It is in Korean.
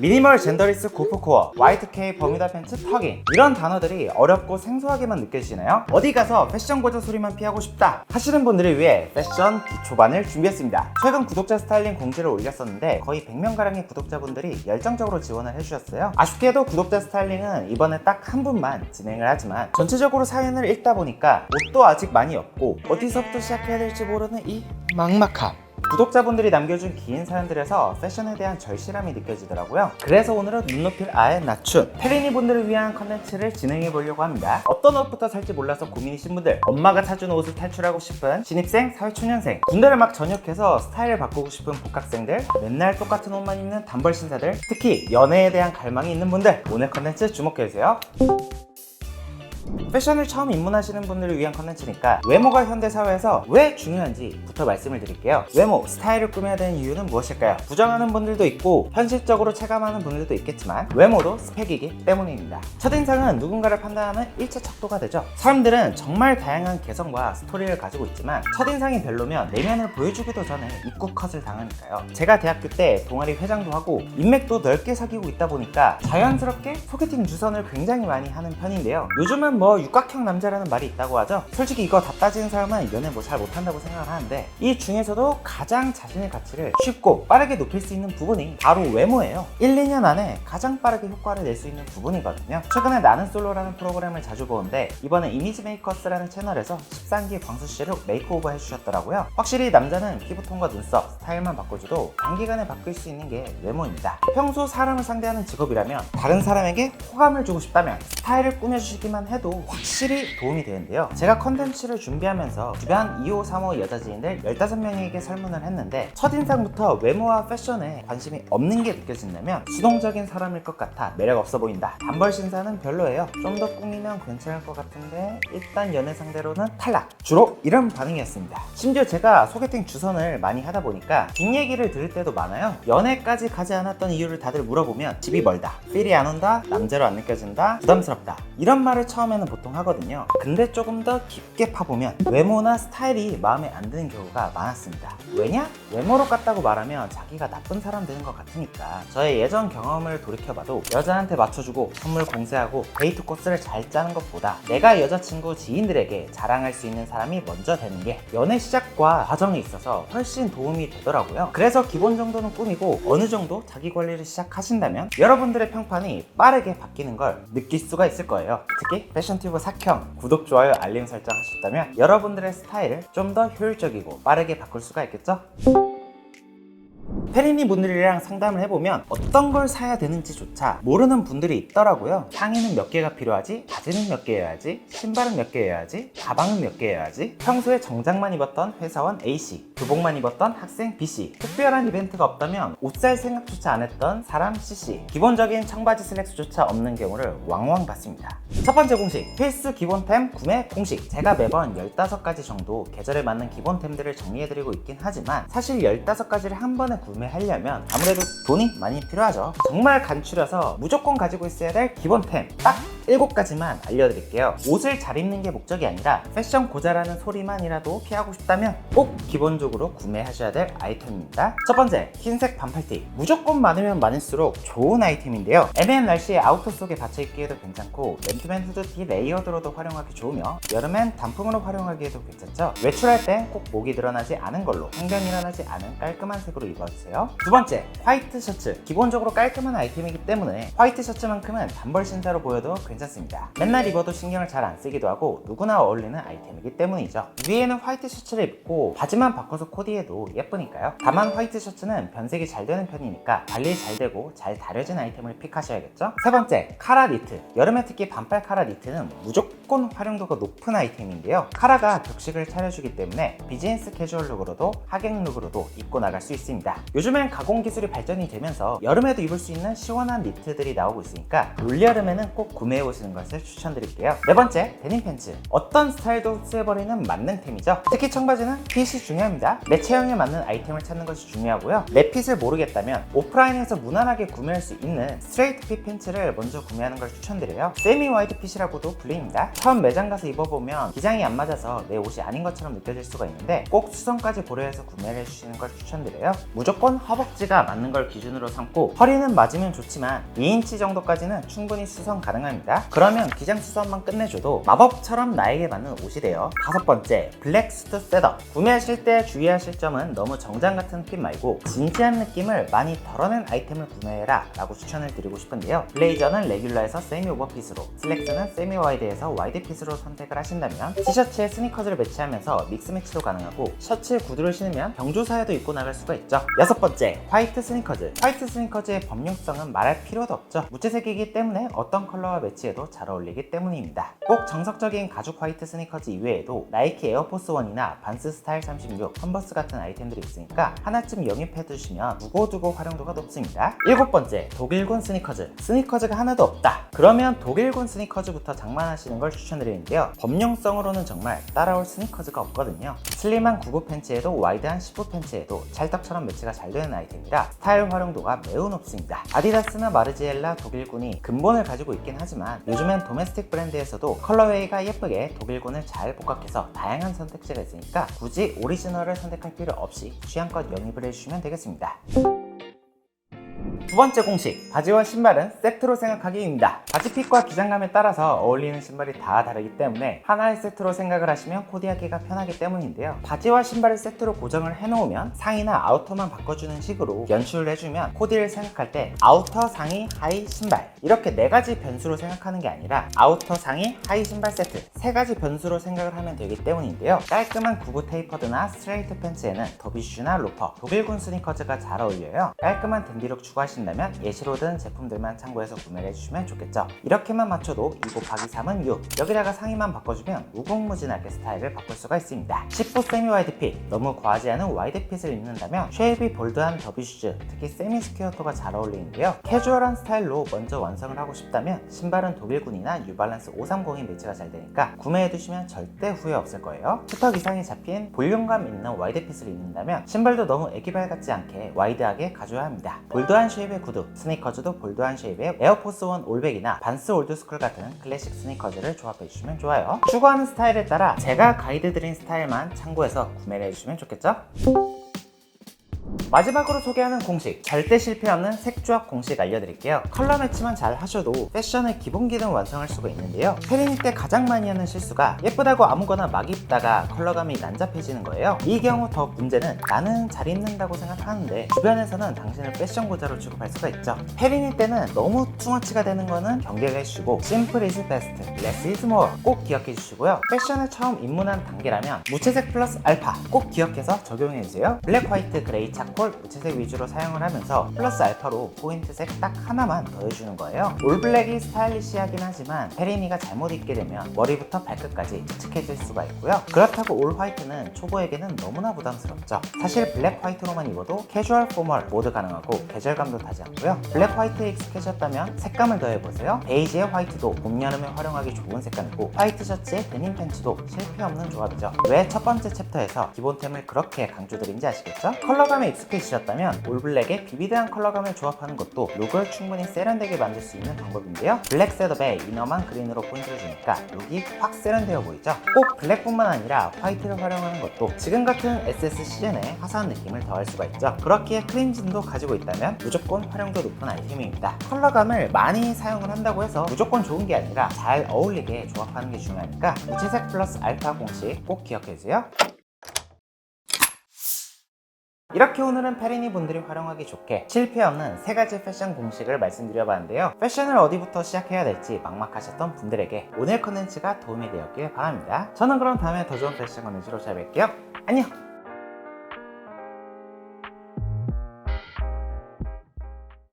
미니멀 젠더리스 고프코어, Y2K 버뮤다 팬츠 턱인, 이런 단어들이 어렵고 생소하게만 느껴지시나요? 어디 가서 패션 고저 소리만 피하고 싶다 하시는 분들을 위해 패션 기초반을 준비했습니다. 최근 구독자 스타일링 공지를 올렸었는데 거의 100명가량의 구독자분들이 열정적으로 지원을 해주셨어요. 아쉽게도 구독자 스타일링은 이번에 딱 한 분만 진행을 하지만 전체적으로 사연을 읽다 보니까 옷도 아직 많이 없고 어디서부터 시작해야 될지 모르는 이 막막함, 구독자분들이 남겨준 긴 사연들에서 패션에 대한 절실함이 느껴지더라고요. 그래서 오늘은 눈높이를 아예 낮춘 페리니 분들을 위한 컨텐츠를 진행해 보려고 합니다. 어떤 옷부터 살지 몰라서 고민이신 분들, 엄마가 사준 옷을 탈출하고 싶은 신입생, 사회초년생, 군대를 막 전역해서 스타일을 바꾸고 싶은 복학생들, 맨날 똑같은 옷만 입는 단벌 신사들, 특히 연애에 대한 갈망이 있는 분들, 오늘 컨텐츠 주목해주세요. 패션을 처음 입문하시는 분들을 위한 컨텐츠니까 외모가 현대사회에서 왜 중요한지부터 말씀을 드릴게요. 외모, 스타일을 꾸며야 되는 이유는 무엇일까요? 부정하는 분들도 있고 현실적으로 체감하는 분들도 있겠지만 외모도 스펙이기 때문입니다. 첫인상은 누군가를 판단하는 1차 척도가 되죠. 사람들은 정말 다양한 개성과 스토리를 가지고 있지만 첫인상이 별로면 내면을 보여주기도 전에 입구 컷을 당하니까요. 제가 대학교 때 동아리 회장도 하고 인맥도 넓게 사귀고 있다 보니까 자연스럽게 소개팅 주선을 굉장히 많이 하는 편인데요. 요즘은 육각형 남자라는 말이 있다고 하죠. 솔직히 이거 다 따지는 사람은 연애 잘 못한다고 생각을 하는데 이 중에서도 가장 자신의 가치를 쉽고 빠르게 높일 수 있는 부분이 바로 외모예요. 1, 2년 안에 가장 빠르게 효과를 낼 수 있는 부분이거든요. 최근에 나는 솔로라는 프로그램을 자주 보는데 이번에 이미지 메이커스라는 채널에서 13기 광수씨를 메이크오버 해주셨더라고요. 확실히 남자는 피부톤과 눈썹, 스타일만 바꿔줘도 단기간에 바뀔 수 있는 게 외모입니다. 평소 사람을 상대하는 직업이라면 다른 사람에게 호감을 주고 싶다면 스타일을 꾸며주시기만 해도 확실히 도움이 되는데요. 제가 컨텐츠를 준비하면서 주변 2호, 3호 여자 지인들 15명에게 설문을 했는데 첫인상부터 외모와 패션에 관심이 없는 게 느껴진다면 수동적인 사람일 것 같아 매력 없어 보인다, 단벌 신사는 별로예요, 좀 더 꾸미면 괜찮을 것 같은데 일단 연애 상대로는 탈락, 주로 이런 반응이었습니다. 심지어 제가 소개팅 주선을 많이 하다 보니까 뒷얘기를 들을 때도 많아요. 연애까지 가지 않았던 이유를 다들 물어보면 집이 멀다, 필이 안 온다, 남자로 안 느껴진다, 부담스럽다, 이런 말을 처음에는 보통 하거든요. 근데 조금 더 깊게 파보면 외모나 스타일이 마음에 안 드는 경우가 많았습니다. 왜냐? 외모로 깠다고 말하면 자기가 나쁜 사람 되는 것 같으니까. 저의 예전 경험을 돌이켜봐도 여자한테 맞춰주고 선물 공세하고 데이트 코스를 잘 짜는 것보다 내가 여자친구 지인들에게 자랑할 수 있는 사람이 먼저 되는 게 연애 시작과 과정에 있어서 훨씬 도움이 되더라고요. 그래서 기본 정도는 꾸미고 어느 정도 자기 관리를 시작하신다면 여러분들의 평판이 빠르게 바뀌는 걸 느낄 수가 있을 거예요. 특히 패션튜브 사형, 구독, 좋아요, 알림 설정 하셨다면 여러분들의 스타일을 좀 더 효율적이고 빠르게 바꿀 수가 있겠죠? 페리니 분들이랑 상담을 해보면 어떤 걸 사야 되는지조차 모르는 분들이 있더라고요. 상의는 몇 개가 필요하지? 바지는 몇 개여야지? 신발은 몇 개여야지? 가방은 몇 개여야지? 평소에 정장만 입었던 회사원 A씨, 교복만 입었던 학생 B씨, 특별한 이벤트가 없다면 옷 살 생각조차 안 했던 사람 C씨, 기본적인 청바지 슬랙스조차 없는 경우를 왕왕 봤습니다. 첫 번째 공식, 필수 기본템 구매 공식. 제가 매번 15가지 정도 계절에 맞는 기본템들을 정리해드리고 있긴 하지만 사실 15가지를 한 번에 구매하려면 아무래도 돈이 많이 필요하죠. 정말 간추려서 무조건 가지고 있어야 될 기본템 딱 7가지만 알려드릴게요. 옷을 잘 입는 게 목적이 아니라 패션 고자라는 소리만이라도 피하고 싶다면 꼭 기본적으로 구매하셔야 될 아이템입니다. 첫 번째, 흰색 반팔티. 무조건 많으면 많을수록 좋은 아이템인데요. 애매한 날씨에 아우터 속에 받쳐 입기에도 괜찮고 맨투맨 후드티 레이어드로도 활용하기 좋으며 여름엔 단품으로 활용하기에도 괜찮죠. 외출할 때 꼭 목이 드러나지 않은 걸로, 항변 일어나지 않은 깔끔한 색으로 입어주세요. 두 번째, 화이트 셔츠. 기본적으로 깔끔한 아이템이기 때문에 화이트 셔츠만큼은 단벌 신사로 보여도 괜찮습니다. 맨날 입어도 신경을 잘 안 쓰기도 하고 누구나 어울리는 아이템이기 때문이죠. 위에는 화이트 셔츠를 입고 바지만 바꿔서 코디해도 예쁘니까요. 다만 화이트 셔츠는 변색이 잘 되는 편이니까 관리 잘 되고 잘 다려진 아이템을 픽하셔야겠죠. 세 번째, 카라 니트. 여름에 특히 반팔 카라 니트는 무조건 활용도가 높은 아이템인데요. 카라가 격식을 차려주기 때문에 비즈니스 캐주얼 룩으로도 하객 룩으로도 입고 나갈 수 있습니다. 요즘엔 가공 기술이 발전이 되면서 여름에도 입을 수 있는 시원한 니트들이 나오고 있으니까 올여름에는 꼭 구매해보시는 것을 추천드릴게요. 네 번째, 데님 팬츠. 어떤 스타일도 흡수해버리는 만능템이죠. 특히 청바지는 핏이 중요합니다. 내 체형에 맞는 아이템을 찾는 것이 중요하고요. 내 핏을 모르겠다면 오프라인에서 무난하게 구매할 수 있는 스트레이트 핏 팬츠를 먼저 구매하는 걸 추천드려요. 세미 와이드 핏이라고도 불립니다. 처음 매장 가서 입어보면 기장이 안 맞아서 내 옷이 아닌 것처럼 느껴질 수가 있는데 꼭 수선까지 고려해서 구매를 해주시는 걸 추천드려요. 무조건 허벅지가 맞는 걸 기준으로 삼고 허리는 맞으면 좋지만 2인치 정도까지는 충분히 수선 가능합니다. 그러면 기장 수선만 끝내줘도 마법처럼 나에게 맞는 옷이 돼요. 5번째, 블랙 수트 셋업. 구매하실 때 주의하실 점은 너무 정장 같은 느낌 말고 진지한 느낌을 많이 덜어낸 아이템을 구매해라 라고 추천을 드리고 싶은데요. 블레이저는 레귤러에서 세미 오버핏으로, 슬랙스는 세미 와이드에서 와이드핏으로 선택을 하신다면 티셔츠에 스니커즈를 매치하면서 믹스 매치도 가능하고 셔츠에 구두를 신으면 경조사에도 입고 나갈 수가 있죠. 6번째, 화이트 스니커즈. 화이트 스니커즈의 범용성은 말할 필요도 없죠. 무채색이기 때문에 어떤 컬러와 매치해도 잘 어울리기 때문입니다. 꼭 정석적인 가죽 화이트 스니커즈 이외에도 나이키 에어포스 1이나 반스 스타일 36, 컨버스 같은 아이템들이 있으니까 하나쯤 영입해 두시면 두고두고 활용도가 높습니다. 7번째, 독일군 스니커즈. 스니커즈가 하나도 없다. 그러면 독일군 스니커즈부터 장만하시는 걸 추천드리는데요. 범용성으로는 정말 따라올 스니커즈가 없거든요. 슬림한 9부 팬츠에도 와이드한 10부 팬츠에도 찰떡처럼 매치가 잘 되는 아이템이라 스타일 활용도가 매우 높습니다. 아디다스나 마르지엘라 독일군이 근본을 가지고 있긴 하지만 요즘엔 도메스틱 브랜드에서도 컬러웨이가 예쁘게 독일군을 잘 복각해서 다양한 선택지가 있으니까 굳이 오리지널을 선택할 필요 없이 취향껏 영입을 해주시면 되겠습니다. 두 번째 공식, 바지와 신발은 세트로 생각하기입니다. 바지 핏과 기장감에 따라서 어울리는 신발이 다 다르기 때문에 하나의 세트로 생각을 하시면 코디하기가 편하기 때문인데요. 바지와 신발을 세트로 고정을 해놓으면 상의나 아우터만 바꿔주는 식으로 연출을 해주면 코디를 생각할 때 아우터, 상의, 하의, 신발 이렇게 4가지 변수로 생각하는 게 아니라 아우터, 상의, 하의, 신발 세트 3가지 변수로 생각을 하면 되기 때문인데요. 깔끔한 9부 테이퍼드나 스트레이트 팬츠에는 더비슈나 로퍼, 독일군 스니커즈가 잘 어울려요. 깔끔한 댄디룩 추구하신다면 예시로든 제품들만 참고해서 구매를 해주시면 좋겠죠. 이렇게만 맞춰도 2 곱하기 3은 6. 여기다가 상의만 바꿔주면 무궁무진하게 스타일을 바꿀 수가 있습니다. 10부 세미 와이드 핏, 너무 과하지 않은 와이드 핏을 입는다면 쉐입이 볼드한 더비슈즈, 특히 세미 스퀘어토가 잘 어울리는데요. 캐주얼한 스타일로 먼저 완성을 하고 싶다면 신발은 독일군이나 뉴발란스 530이 매치가 잘 되니까 구매해두시면 절대 후회 없을 거예요. 투턱 이상이 잡힌 볼륨감 있는 와이드 핏을 입는다면 신발도 너무 애기발 같지 않게 와이드하게 가져야 합니다. 볼드한 쉐입의 구두, 스니커즈도 볼드한 쉐입의 에어포스 1 올백이나 반스 올드스쿨 같은 클래식 스니커즈를 조합해주시면 좋아요. 추구하는 스타일에 따라 제가 가이드드린 스타일만 참고해서 구매를 해주시면 좋겠죠? 마지막으로 소개하는 공식, 절대 실패 없는 색조합 공식 알려드릴게요. 컬러 매치만 잘 하셔도 패션의 기본기는 완성할 수가 있는데요. 페리니 때 가장 많이 하는 실수가 예쁘다고 아무거나 막 입다가 컬러감이 난잡해지는 거예요. 이 경우 더 문제는 나는 잘 입는다고 생각하는데 주변에서는 당신을 패션 고자로 취급할 수가 있죠. 페리니 때는 너무 투머치가 되는 거는 경계를 해주시고 심플 is best, less is more 꼭 기억해 주시고요. 패션에 처음 입문한 단계라면 무채색 플러스 알파 꼭 기억해서 적용해주세요. 블랙, 화이트, 그레이, 차콜 무채색 위주로 사용을 하면서 플러스 알파로 포인트색 딱 하나만 더해주는 거예요. 올블랙이 스타일리시하긴 하지만 페리니가 잘못 입게 되면 머리부터 발끝까지 칙칙해질 수가 있고요. 그렇다고 올 화이트는 초보에게는 너무나 부담스럽죠. 사실 블랙 화이트로만 입어도 캐주얼, 포멀 모두 가능하고 계절감도 타지 않고요. 블랙 화이트에 익숙해졌다면 색감을 더해보세요. 베이지에 화이트도 봄, 여름에 활용하기 좋은 색감이고 화이트 셔츠에 데님 팬츠도 실패 없는 조합이죠. 왜 첫 번째 챕터에서 기본템을 그렇게 강조드린지 아시겠죠? 컬러감에 익숙해지셨다면 올블랙에 비비드한 컬러감을 조합하는 것도 룩을 충분히 세련되게 만들 수 있는 방법인데요. 블랙 셋업에 이너만 그린으로 포인트를 주니까 룩이 확 세련되어 보이죠? 꼭 블랙뿐만 아니라 화이트를 활용하는 것도 지금 같은 SS 시즌에 화사한 느낌을 더할 수가 있죠. 그렇기에 크림진도 가지고 있다면 무조건 활용도 높은 아이템입니다. 컬러감을 많이 사용을 한다고 해서 무조건 좋은 게 아니라 잘 어울리게 조합하는 게 중요하니까 무채색 플러스 알파 공식 꼭 기억해주세요. 이렇게 오늘은 페리니 분들이 활용하기 좋게 실패 없는 3가지 패션 공식을 말씀드려봤는데요. 패션을 어디부터 시작해야 될지 막막하셨던 분들에게 오늘 컨텐츠가 도움이 되었길 바랍니다. 저는 그럼 다음에 더 좋은 패션 컨텐츠로 찾아뵐게요. 안녕!